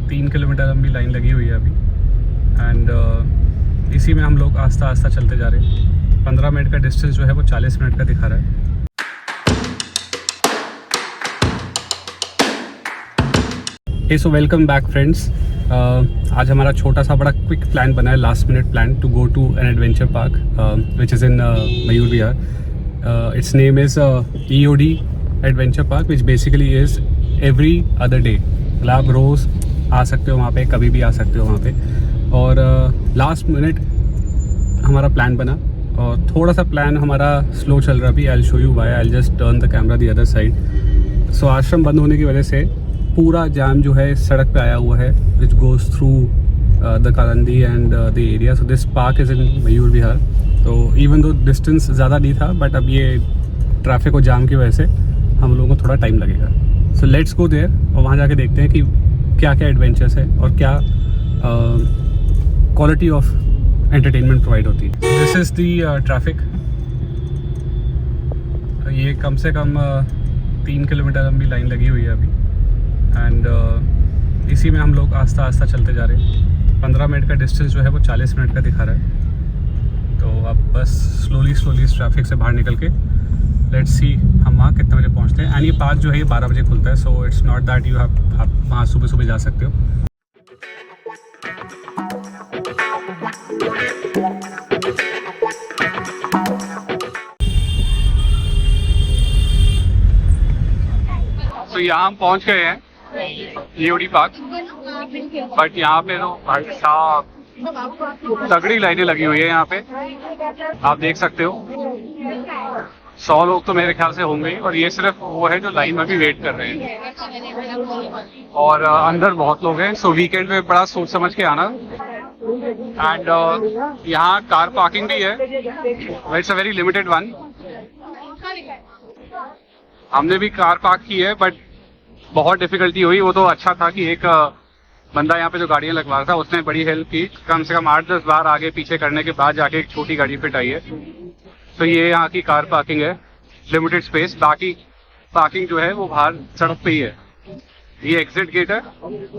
3 kilometre लंबी line लगी हुई है अभी एंड इसी में हम लोग आस्ता आस्ता चलते जा रहे हैं। 15 मिनट का डिस्टेंस जो है वो 40 मिनट का दिखा रहा है। So welcome back friends. आज हमारा छोटा सा बड़ा क्विक प्लान बना है, last minute plan to go to an adventure park which is in Mayur Vihar. It's name is EOD adventure park which basically is every other day. मतलब आप रोज़ आ सकते हो वहाँ पे, कभी भी आ सकते हो वहाँ पे। और लास्ट मिनट हमारा प्लान बना और थोड़ा सा प्लान हमारा स्लो चल रहा भी। I will show you why. I will just turn the camera the other side. So आश्रम बंद होने की वजह से पूरा जाम जो है सड़क पे आया हुआ है which goes through the Kalindi and the area. So this park is in Mayur Vihar. तो इवन दो डिस्टेंस ज़्यादा नहीं था बट अब ये ट्रैफिक और जाम की वजह से हम लोगों को थोड़ा टाइम लगेगा। सो लेट्स गो देयर और वहाँ जाके देखते हैं कि क्या क्या एडवेंचर्स है और क्या क्वालिटी ऑफ एंटरटेनमेंट प्रोवाइड होती है। This is the traffic. ये कम से कम 3 किलोमीटर लंबी लाइन लगी हुई है अभी एंड इसी में हम लोग आस्ता आस्ता चलते जा रहे हैं। 15 मिनट का डिस्टेंस जो है वो 40 मिनट का दिखा रहा है। तो अब बस स्लोली इस ट्रैफिक से बाहर निकल के लेट्स सी हम वहाँ कितने बजे पहुँचते हैं। एंड ये पार्क जो है ये 12 बजे खुलता है। So it's not that you आप वहाँ सुबह जा सकते हो। तो यहाँ हम पहुँच गए हैं EOD पार्क, बट यहाँ पे तो भाई साहब तगड़ी लाइनें लगी हुई है। यहाँ पे आप देख सकते हो 100 लोग तो मेरे ख्याल से होंगे और ये सिर्फ वो है जो लाइन में भी वेट कर रहे हैं और अंदर बहुत लोग हैं। सो वीकेंड में बड़ा सोच समझ के आना। एंड यहाँ कार पार्किंग भी है, it's a very limited one. हमने भी कार पार्क की है बट बहुत डिफिकल्टी हुई। वो तो अच्छा था कि एक बंदा यहाँ पे जो गाड़ियाँ लगवा रहा था उसने बड़ी हेल्प की। कम से कम 8-10 बार आगे पीछे करने के बाद जाके एक छोटी गाड़ी फिट आई है। तो ये यहाँ की कार पार्किंग है, लिमिटेड स्पेस। बाकी पार्किंग जो है वो बाहर सड़क पे ही है। ये एग्जिट गेट है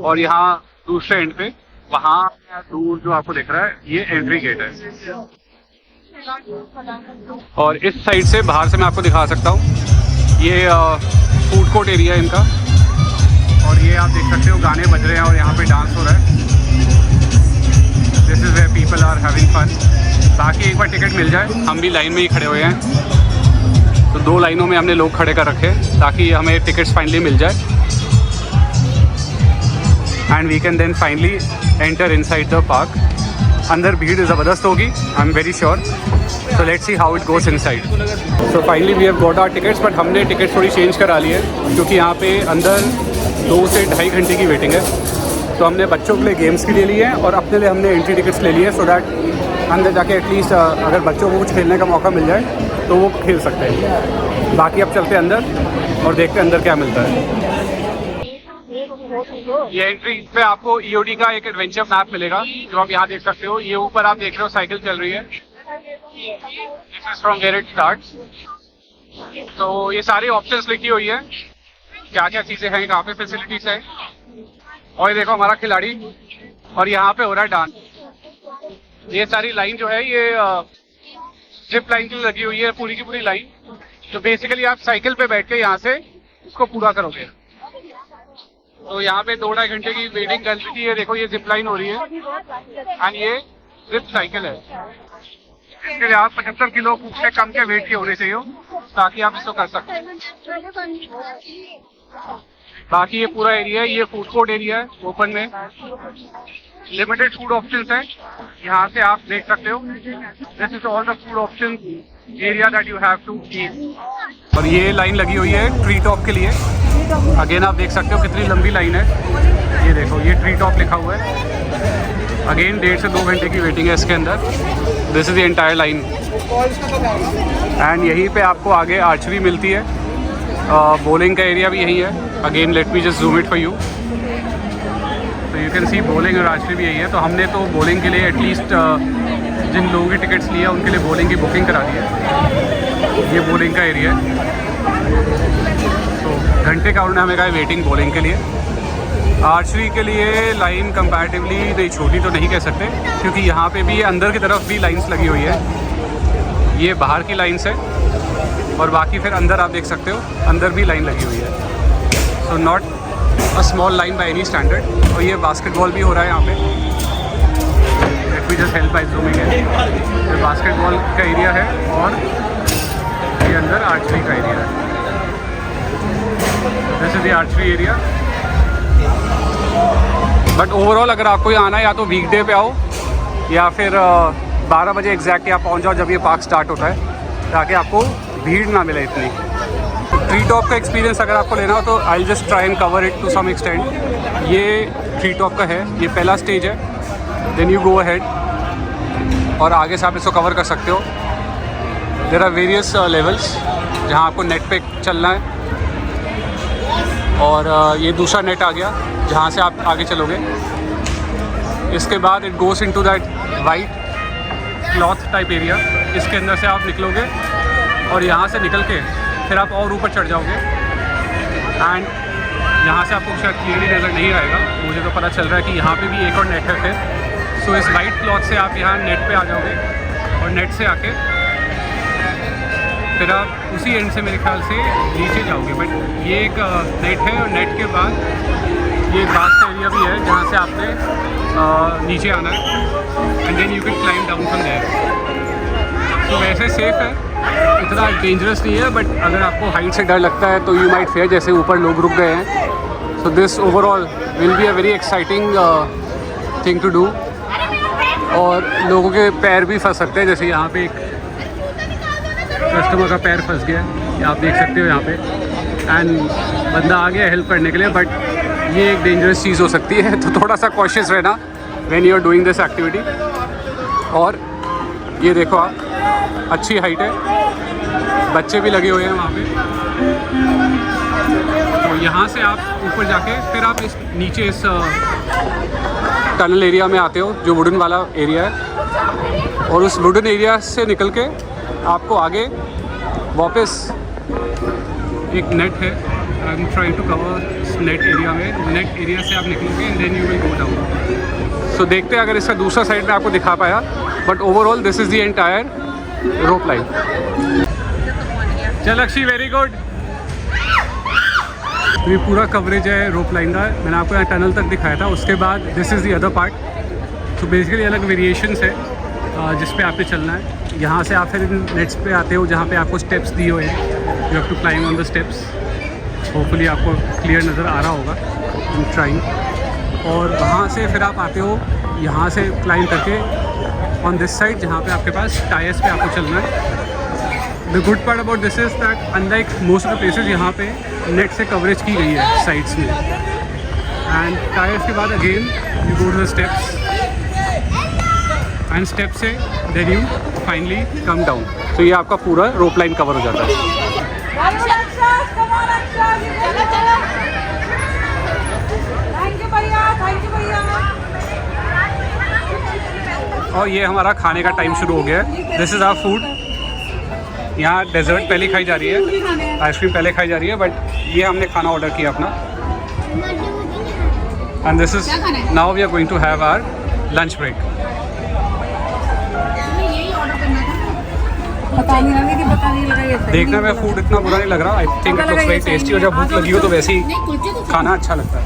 और यहाँ दूसरे एंड पे वहाँ दूर जो आपको दिख रहा है ये एंट्री गेट है। और इस साइड से बाहर से मैं आपको दिखा सकता हूँ, ये फूड कोर्ट एरिया है इनका। और ये आप देख सकते हो गाने बज रहे हैं और यहाँ पे डांस हो रहा है। This is where people are having fun. बाकी एक बार टिकट मिल जाए, हम भी लाइन में ही खड़े हुए हैं। तो 2 लाइनों में हमने लोग खड़े कर रखे ताकि हमें टिकट्स फाइनली मिल जाए and we can then finally enter inside the park. अंदर भीड़ ज़बरदस्त होगी, I am very sure. So let's see how it goes inside. So finally we have got our tickets, but हमने टिकट थोड़ी change करा ली है क्योंकि यहाँ पे अंदर 2 से 2.5 घंटे की वेटिंग है। तो हमने बच्चों के लिए गेम्स के लिए लिए हैं और अपने लिए हमने एंट्री टिकट्स ले लिए हैं, सो दैट अंदर जाके एटलीस्ट अगर बच्चों को कुछ खेलने का मौका मिल जाए तो वो खेल सकते हैं। बाकी अब चलते हैं अंदर और देखते हैं अंदर क्या मिलता है। ये एंट्री पे आपको EOD का एक एडवेंचर मैप मिलेगा जो आप यहाँ देख सकते हो। ये ऊपर आप देख रहे हो साइकिल चल रही है। This is from where it starts. तो ये सारी ऑप्शंस लिखी हुई है, क्या क्या चीजें हैं, कहाँ पे फैसिलिटीज है। और ये देखो हमारा खिलाड़ी, और यहाँ पे हो रहा है डांस। ये सारी लाइन जो है ये जिप लाइन की लगी हुई है, पूरी की पूरी लाइन। तो बेसिकली आप साइकिल पे बैठ के यहाँ से इसको पूरा करोगे। तो यहाँ पे 2-2.5 घंटे की वेटिंग कर ली थी। ये देखो ये जिप लाइन हो रही है एंड ये जिप साइकिल है। इसके लिए आप 75 किलो से कम के वेट के होने चाहिए ताकि आप इसको कर सकते हैं। बाकी ये पूरा एरिया है, ये फूड कोर्ट एरिया है ओपन में। लिमिटेड फूड ऑप्शंस है, यहाँ से आप देख सकते हो। This is all the food options area that you have to eat. और ये लाइन लगी हुई है ट्री टॉप के लिए। अगेन आप देख सकते हो कितनी लंबी लाइन है। ये देखो ये ट्री टॉप लिखा हुआ है। अगेन 1.5 से 2 घंटे की वेटिंग है इसके अंदर। This is the entire line and यहीं पे आपको आगे आर्चरी मिलती है। बॉलिंग का एरिया भी यही है। Again let me just zoom it for you. तो यू कैन सी बॉलिंग और आर्चरी भी यही है। तो हमने तो बॉलिंग के लिए एटलीस्ट जिन लोगों की टिकट्स लिए उनके लिए बॉलिंग की बुकिंग करा दी है। ये बॉलिंग का एरिया है। तो घंटे का उन्होंने हमें कहा वेटिंग बॉलिंग के लिए। आर्चरी के लिए लाइन कंपैरेटिवली नहीं छोटी तो नहीं कह सकते, क्योंकि यहाँ पे भी अंदर की तरफ भी लाइंस लगी हुई है। ये बाहर की लाइंस है और बाकी फिर अंदर आप देख सकते हो अंदर भी लाइन लगी हुई है। So not a small line by any standard. और ये बास्केटबॉल भी हो रहा है यहाँ पे। Let me just help by zooming in. ये बास्केटबॉल का एरिया है और ये अंदर आर्चरी का एरिया है। This is the archery area. But overall अगर आपको यहाँ आना है या तो वीकडे पे आओ या फिर 12 बजे एग्जैक्ट आप पहुँच जाओ जब ये पार्क स्टार्ट होता है, ताकि आपको भीड़ ना मिले इतनी। ट्री टॉप का एक्सपीरियंस अगर आपको लेना हो तो I will just try and cover it to some extent. ये ट्री टॉप का है, ये पहला स्टेज है। देन यू गो अहेड और आगे से आप इसको कवर कर सकते हो। देयर आर वेरियस लेवल्स जहाँ आपको नेट पे चलना है। और ये दूसरा नेट आ गया जहाँ से आप आगे चलोगे। इसके बाद it goes into that white cloth type area. इसके अंदर से आप निकलोगे और यहाँ से निकल के फिर आप और ऊपर चढ़ जाओगे। एंड यहाँ से आपको शायद क्लियरली नज़र नहीं आएगा, मुझे तो पता चल रहा है कि यहाँ पे भी एक और नेट है फिर। सो इस वाइट क्लॉथ से आप यहाँ नेट पे आ जाओगे और नेट से आके फिर आप उसी एंड से मेरे ख्याल से नीचे जाओगे। बट ये एक नेट है और नेट के बाद ये घास का एरिया भी है जहाँ से आपने नीचे आना है। And then you can climb down from there. तो वैसे सेफ़ है, इतना डेंजरस नहीं है। बट अगर आपको हाइट से डर लगता है तो यू माइट फेयर, जैसे ऊपर लोग रुक गए हैं। So this overall will be a very exciting thing to do. और लोगों के पैर भी फंस सकते हैं, जैसे यहाँ पे एक कस्टमर का पैर फंस गया है, आप देख सकते हो यहाँ पे। एंड बंदा आ गया हेल्प करने के लिए, बट ये एक डेंजरस चीज़ हो सकती है। तो थोड़ा सा कॉशियस रहना when you are doing this activity. और ये देखो आप, अच्छी हाइट है, बच्चे भी लगे हुए हैं वहाँ पे। तो यहाँ से आप ऊपर जाके फिर आप इस नीचे इस टनल एरिया में आते हो जो वुडन वाला एरिया है। और उस वुडन एरिया से निकल के आपको आगे वापस एक नेट है। I am trying to cover net area में। नेट एरिया से आप निकलोगे and then you will go down. सो देखते हैं अगर इसका दूसरा साइड में आपको दिखा पाया। But overall this is the entire rope line. चल अक्षी, वेरी गुड। ये पूरा कवरेज है रोप लाइन का। मैंने आपको यहाँ टनल तक दिखाया था। उसके बाद this is the other part. तो बेसिकली अलग वेरिएशंस है जिस पे आपने चलना है। यहाँ से आप फिर नेट्स पे आते हो जहाँ पे आपको स्टेप्स दिए हुए हैं। You have to climb on the steps. Hopefully आपको क्लियर नज़र आ रहा होगा। I am trying. और वहाँ से फिर आप आते हो यहाँ से क्लाइंब करके ऑन दिस साइड जहाँ पे आपके पास टायर्स पे आपको चलना है। The good part about this is that unlike most of the places यहाँ पे नेट से कवरेज की गई है साइड्स में। एंड टायर्स के बाद again you go to the steps and step से then you finally come down. तो ये आपका पूरा रोप लाइन कवर हो जाता है। और ये हमारा खाने का टाइम शुरू हो गया है। This is our food. यहाँ डेजर्ट पहले खाई जा रही है, आइसक्रीम पहले खाई जा रही है, बट ये हमने खाना ऑर्डर किया अपना। And this is now we are going to have our lunch break. देखने में फूड इतना बुरा नहीं लग रहा। I think it looks very tasty. और जब भूख लगी हो तो वैसे ही खाना अच्छा लगता है।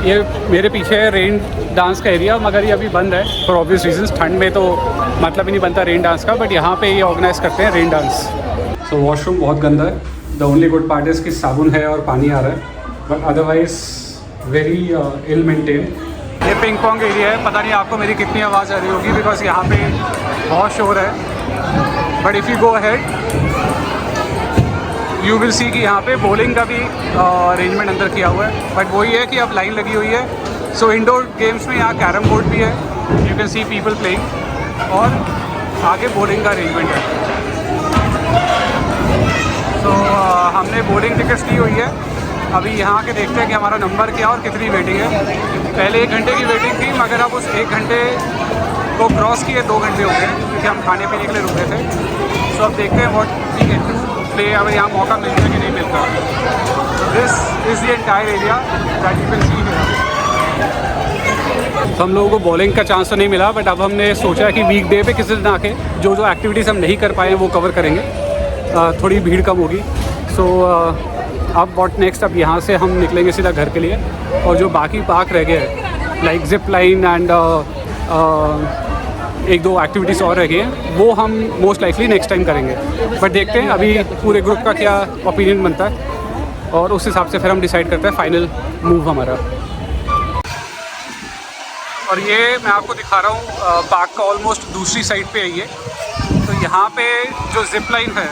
ये मेरे पीछे है रेन डांस का एरिया, मगर ये अभी बंद है फॉर ऑब्वियस रीजंस। ठंड में तो मतलब ही नहीं बनता रेन डांस का, बट यहाँ पे ये ऑर्गेनाइज करते हैं रेन डांस। सो वॉशरूम बहुत गंदा है। The only good part is कि साबुन है और पानी आ रहा है, but otherwise very ill maintain. ये पिंग पोंग एरिया है। पता नहीं आपको मेरी कितनी आवाज़ आ रही होगी, बिकॉज यहाँ पे बहुत शोर है। But if you go ahead you will see कि यहाँ पे बॉलिंग का भी अरेंजमेंट अंदर किया हुआ है। बट वही है कि अब लाइन लगी हुई है। सो इंडोर गेम्स में यहाँ कैरम बोर्ड भी है, you can see people playing, और आगे बॉलिंग का अरेंजमेंट है। सो हमने बॉलिंग टिकट्स ली हुई है। अभी यहाँ के देखते हैं कि हमारा नंबर क्या और कितनी वेटिंग है। पहले 1 घंटे की वेटिंग थी, मगर अब उस 1 घंटे को क्रॉस किए 2 घंटे हो गए, क्योंकि हम खाने पीने के लिए रुके थे। सो अब देखते हैं व्हाट वी कैन प्ले। अब यहाँ मौका मिलता है कि नहीं मिलता। This is the entire area that you can see here. तो हम लोगों को बॉलिंग का चांस तो नहीं मिला, बट अब हमने सोचा कि वीक डे पे किसी दिन आके जो जो एक्टिविटीज़ हम नहीं कर पाए वो कवर करेंगे, थोड़ी भीड़ कम होगी। सो अब व्हाट नेक्स्ट, अब यहाँ से हम निकलेंगे सीधा घर के लिए, और जो बाकी पार्क रह गए हैं लाइक जिप लाइन एंड एक दो एक्टिविटीज़ और रह गए हैं, वो हम मोस्ट लाइकली नेक्स्ट टाइम करेंगे। बट देखते हैं अभी पूरे ग्रुप का क्या ओपिनियन बनता है, और उस हिसाब से फिर हम डिसाइड करते हैं फाइनल मूव हमारा। और ये मैं आपको दिखा रहा हूँ पार्क का ऑलमोस्ट दूसरी साइड पे है ये। तो यहाँ पे जो जिप लाइन है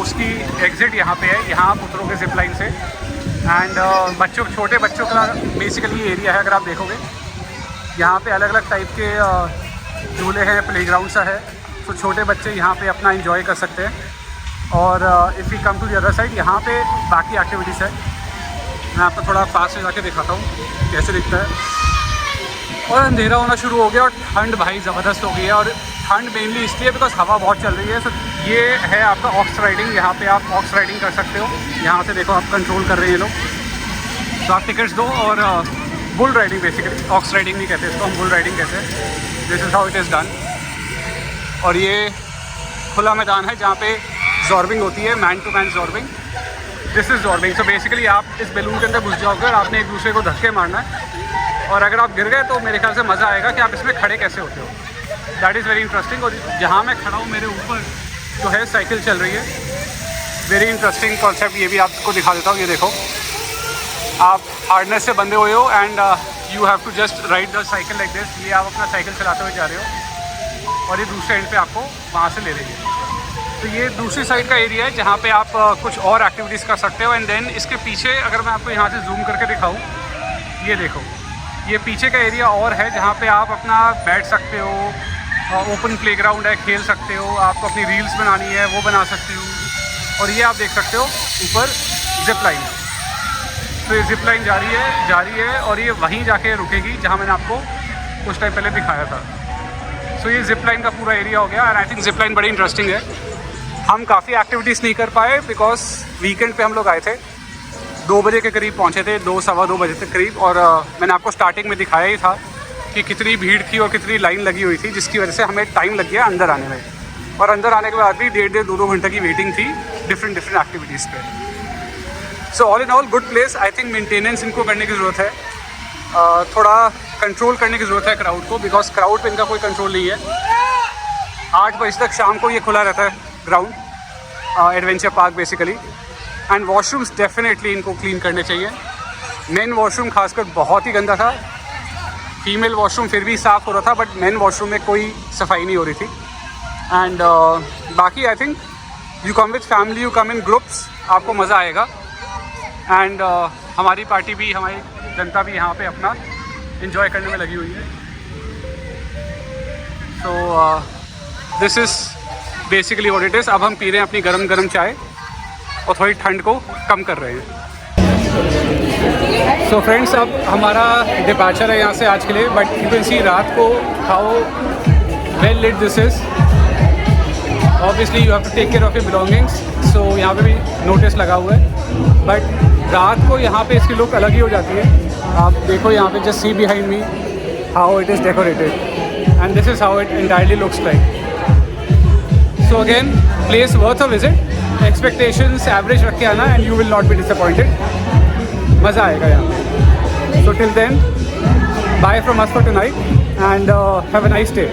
उसकी एग्ज़िट यहाँ पे है, यहाँ आप उतरोगे जिप लाइन से। एंड बच्चों, छोटे बच्चों का बेसिकली ये एरिया है। अगर आप देखोगे यहाँ पे अलग अलग टाइप के झूले हैं, प्लेग्राउंड सा है, तो छोटे बच्चे यहाँ पे अपना एंजॉय कर सकते हैं। और if you come to the other side, यहाँ पे बाकी एक्टिविटीज़ है। मैं आपको थोड़ा पास से जाके दिखाता हूँ कैसे दिखता है। और अंधेरा होना शुरू हो गया और ठंड भाई ज़बरदस्त हो गई है। और ठंड मेनली इसलिए बिकॉज हवा बहुत चल रही है। सो ये है आपका ऑक्स राइडिंग, यहाँ पे आप ऑक्स राइडिंग कर सकते हो। यहाँ से देखो आप कंट्रोल कर रहे हैं ये लोग, तो आप टिकट्स दो। और bull riding, basically ox riding नहीं कहते इसको, हम बुल राइडिंग कहते हैं। This is how it is done. और ये खुला मैदान है जहाँ पे जॉर्बिंग होती है, man to man zorbing. This is zorbing. So basically आप इस बैलून के अंदर घुस जाओगे और आपने एक दूसरे को धक्के मारना है, और अगर आप गिर गए तो मेरे ख्याल से मज़ा आएगा कि आप इसमें खड़े कैसे होते हो। That is very interesting. और जहाँ मैं खड़ा हूँ मेरे ऊपर जो है साइकिल चल रही है, वेरी इंटरेस्टिंग कॉन्सेप्ट। ये भी आपको दिखा देता हूँ। ये देखो, आप हार्डनेस से बंधे हुए हो and you have to just ride the cycle like this. ये आप अपना साइकिल चलाते हुए जा रहे हो और ये दूसरे एंड पे आपको वहाँ से ले लेंगे। तो ये दूसरी साइड का एरिया है जहाँ पे आप कुछ और एक्टिविटीज़ कर सकते हो। एंड देन इसके पीछे अगर मैं आपको यहाँ से जूम करके दिखाऊँ, ये देखो, ये पीछे का एरिया और है जहाँ पे आप अपना बैठ सकते हो, ओपन प्लेग्राउंड है, खेल सकते हो। आपको अपनी रील्स बनानी है वो बना सकते हो। और ये आप देख सकते हो ऊपर जिप लाइन। तो ये जिप लाइन जा रही है और ये वहीं जाके रुकेगी जहाँ मैंने आपको कुछ टाइम पहले दिखाया था। सो ये जिप लाइन का पूरा एरिया हो गया। And I think zip line बड़ी इंटरेस्टिंग है। हम काफ़ी एक्टिविटीज़ नहीं कर पाए बिकॉज वीकेंड पे हम लोग आए थे, 2 बजे के करीब पहुंचे थे, 2 सवा 2 बजे के करीब। और मैंने आपको स्टार्टिंग में दिखाया ही था कि कितनी भीड़ थी और कितनी लाइन लगी हुई थी, जिसकी वजह से हमें टाइम लग गया अंदर आने में। और अंदर आने के बाद भी 1.5 2 घंटे की वेटिंग थी डिफरेंट एक्टिविटीज़ पे। So all in all good place. I think maintenance इनको करने की ज़रूरत है, थोड़ा कंट्रोल करने की ज़रूरत है क्राउड को, बिकॉज क्राउड पे इनका कोई कंट्रोल नहीं है। 8 बजे तक शाम को ये खुला रहता है ground, adventure park basically. And washrooms definitely इनको क्लीन करने चाहिए। मेन वॉशरूम खासकर बहुत ही गंदा था, फीमेल वॉशरूम फिर भी साफ़ हो रहा था, बट मेन वॉशरूम में कोई सफाई नहीं हो रही थी। एंड बाकी I think you come with family, you come in groups, आपको मज़ा आएगा। एंड हमारी पार्टी भी, हमारी जनता भी यहाँ पे अपना इन्जॉय करने में लगी हुई है। So this is basically what it is. अब हम पी रहे हैं अपनी गरम गरम चाय और थोड़ी ठंड को कम कर रहे हैं। सो फ्रेंड्स, अब हमारा डिपार्चर है यहाँ से आज के लिए। बट यू कैन सी रात को how well lit this is. Obviously you have to take care of your belongings. So यहाँ पे भी नोटिस लगा हुआ है, बट रात को यहाँ पे इसकी लुक अलग ही हो जाती है। आप देखो यहाँ पे, just see behind me how it is decorated, and this is how it entirely looks like. So again, place worth a visit. Expectations average रख के आना and you will not be disappointed. मज़ा आएगा यहाँ पे। So till then, bye from us for tonight and have a nice day.